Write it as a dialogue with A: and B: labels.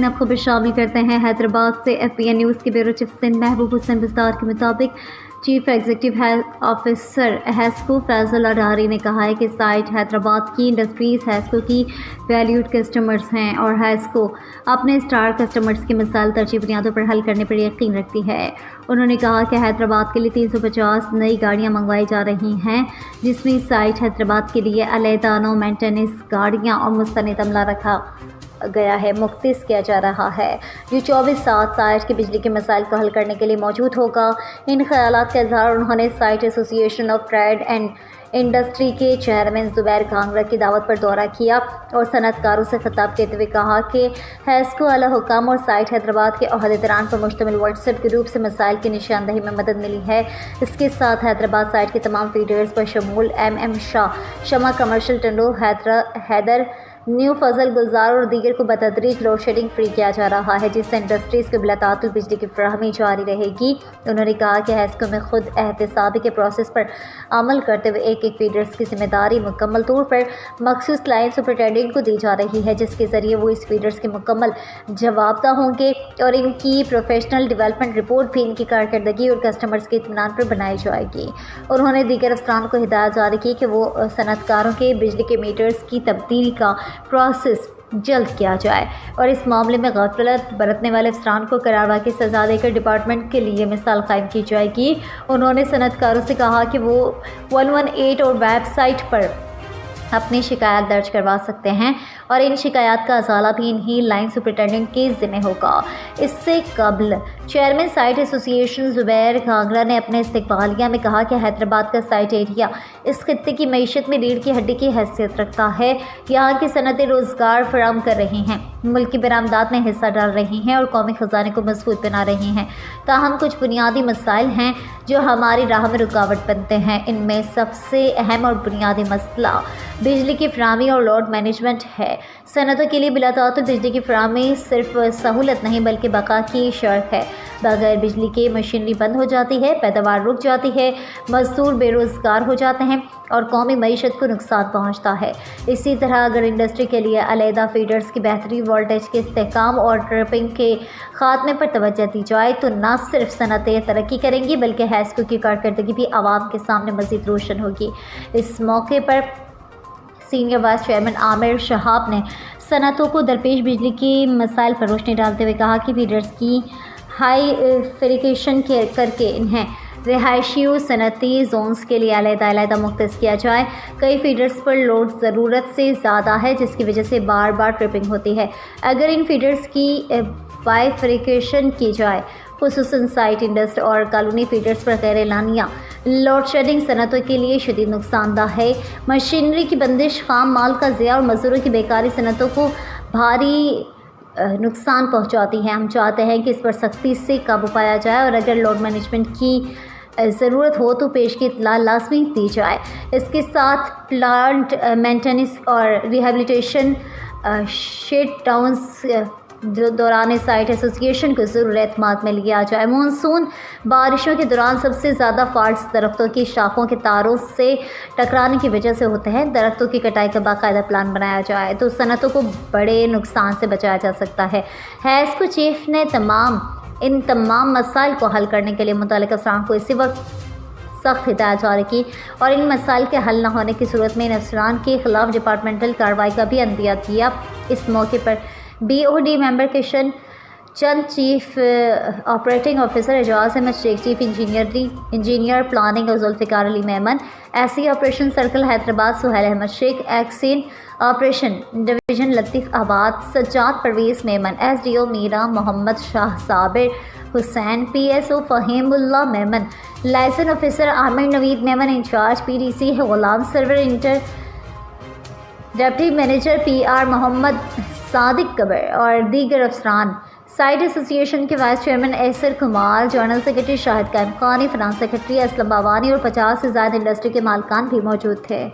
A: اب خبر شامل کرتے ہیں حیدرآباد سے۔ FPN نیوز کے بیورو چیف سندھ محبوب حسین بستار کے مطابق chief executive officer HESCO Faisal Adari نے کہا ہے کہ سائٹ حیدرآباد کی انڈسٹریز ہیسکو کی ویلیوڈ کسٹمرز ہیں اور ہیسکو اپنے اسٹار کسٹمرز کی مسائل ترجیحی بنیادوں پر حل کرنے پر یقین رکھتی ہے۔ انہوں نے کہا کہ حیدرآباد کے لیے 350 نئی گاڑیاں منگوائی جا رہی ہیں، جس میں سائٹ حیدرآباد کے لیے علیحدہ نو مینٹیننس گاڑیاں اور مستند عملہ رکھا گیا ہے مختص کیا جا رہا ہے جو 24/7 سائٹ کے بجلی کے مسائل کو حل کرنے کے لیے موجود ہوگا۔ ان خیالات کا اظہار انہوں نے سائٹ ایسوسی ایشن آف ٹریڈ اینڈ انڈسٹری کے چیئرمین زبیر کانگڑا کی دعوت پر دورہ کیا اور صنعت کاروں سے خطاب کرتے ہوئے کہا کہ ہیسکو اعلیٰ حکام اور سائٹ حیدرآباد کے عہدیداران پر مشتمل واٹس ایپ گروپ سے مسائل کی نشاندہی میں مدد ملی ہے۔ اس کے ساتھ حیدرآباد سائٹ کے تمام فیڈرز پر شمول MM شاہ، شمع کمرشل ٹنڈو، حیدر، نیو فضل، گلزار اور دیگر کو بتدریج لوڈ شیڈنگ فری کیا جا رہا ہے، جس سے انڈسٹریز کو بلا تعطل بجلی کی فراہمی جاری رہے گی۔ انہوں نے کہا کہ ہیسکو میں خود احتسابی کے پروسیس پر عمل کرتے ہوئے ایک فیڈرز کی ذمہ داری مکمل طور پر مخصوص لائن سپرنٹینڈنٹ کو دی جا رہی ہے، جس کے ذریعے وہ اس فیڈرز کے مکمل جوابدہ ہوں گے اور ان کی پروفیشنل ڈیولپمنٹ رپورٹ بھی ان کی کارکردگی اور کسٹمرز کے اطمینان پر بنائی جائے گی۔ انہوں نے دیگر افسران کو ہدایت جاری کی کہ وہ صنعت کاروں کے بجلی کے میٹرز کی تبدیلی کا پروسیس جلد کیا جائے اور اس معاملے میں غفلت برتنے والے افسران کو قراروا کی سزا دے کر ڈپارٹمنٹ کے لیے مثال قائم کی جائے گی۔ انہوں نے صنعت کاروں سے کہا کہ وہ 118 اور ویب سائٹ پر اپنی شکایات درج کروا سکتے ہیں اور ان شکایات کا ازالہ بھی انہی لائن سپرنٹینڈنٹ کے ذمہ ہوگا۔ اس سے قبل چیئرمین سائٹ ایسوسی ایشن زبیر کانگڑا نے اپنے استقبالیہ میں کہا کہ حیدرآباد کا سائٹ ایریا اس خطے کی معیشت میں ریڑھ کی ہڈی کی حیثیت رکھتا ہے۔ یہاں کی صنعتیں روزگار فراہم کر رہی ہیں، ملک کی برآمدات میں حصہ ڈال رہی ہیں اور قومی خزانے کو مضبوط بنا رہی ہیں۔ تاہم کچھ بنیادی مسائل ہیں جو ہماری راہ میں رکاوٹ بنتے ہیں۔ ان میں سب سے اہم اور بنیادی مسئلہ بجلی کی فراہمی اور لوڈ مینجمنٹ ہے۔ صنعتوں کے لیے بلا تعطل بجلی کی فراہمی صرف سہولت نہیں بلکہ بقا کی شرط ہے۔ بغیر بجلی کے مشینری بند ہو جاتی ہے، پیداوار رک جاتی ہے، مزدور بے روزگار ہو جاتے ہیں اور قومی معیشت کو نقصان پہنچتا ہے۔ اسی طرح اگر انڈسٹری کے لیے علیحدہ فیڈرز کی بہتری، وولٹیج کے استحکام اور ٹرپنگ کے خاتمے پر توجہ دی جائے تو نہ صرف صنعتیں ترقی کریں گی بلکہ ہیسکو کی کارکردگی بھی عوام کے سامنے مزید روشن ہوگی۔ اس موقع پر سینئر وائس چیئرمین عامر شہاب نے صنعتوں کو درپیش بجلی کے مسائل پر روشنی ڈالتے ہوئے کہا کہ فیڈرز کی ہائی فریکیشن کر کے انہیں رہائشی و صنعتی زونز کے لیے علیحدہ مختص کیا جائے۔ کئی فیڈرز پر لوڈ ضرورت سے زیادہ ہے جس کی وجہ سے بار بار ٹرپنگ ہوتی ہے۔ اگر ان فیڈرز کی بائی فریکیشن کی جائے، خصوصاً سائٹ انڈسٹ اور کالونی فیڈرز پر غیر اعلانیہ لوڈ شیڈنگ صنعتوں کے لیے شدید نقصان دہ ہے۔ مشینری کی بندش، خام مال کا ضیاع اور مزدوروں کی بیکاری صنعتوں کو بھاری نقصان پہنچاتی ہے۔ ہم چاہتے ہیں کہ اس پر سختی سے قابو پایا جائے اور اگر لوڈ مینجمنٹ کی ضرورت ہو تو پیش کی اطلاع لازمی دی جائے۔ اس کے ساتھ پلانٹ مینٹیننس اور ریہیبلیٹیشن شٹ ڈاؤنز دوران سائٹ ایسوسی ایشن کو ضرور اعتماد میں لیا جائے۔ مونسون بارشوں کے دوران سب سے زیادہ فالٹس درختوں کی شاخوں کے تاروں سے ٹکرانے کی وجہ سے ہوتے ہیں۔ درختوں کی کٹائی کا باقاعدہ پلان بنایا جائے تو صنعتوں کو بڑے نقصان سے بچایا جا سکتا ہے۔ ہیسکو چیف نے ان تمام مسائل کو حل کرنے کے لیے متعلقہ افسران کو اسی وقت سخت ہدایت جاری کی اور ان مسائل کے حل نہ ہونے کی صورت میں ان افسران کے خلاف ڈپارٹمنٹل کارروائی کا بھی عندیہ کیا۔ اس موقع پر BOD member Kishan Chand, chief operating officer Ijaz Ahmed Shaikh, chief engineer planning اور Zulfiqar Ali Memon, SE operation circle Hyderabad Sohail Ahmed Shaikh, XEN operation division لطیف آباد سجاد پرویز میمن، SDO میرا Muhammad Shah Sabir Hussain, PSO Faheem Ullah Memon, liaison officer Amir Naveed Memon, incharge PDC Ghulam Sarwar, deputy manager PR Muhammad Sadiq قبر اور دیگر افسران۔ سائٹ ایسوسی ایشن کے vice chairman Aysar Kumar, general secretary Shahid Qaim Khani, finance secretary Aslam باوانی اور 50 سے زائد انڈسٹری کے مالکان بھی موجود تھے۔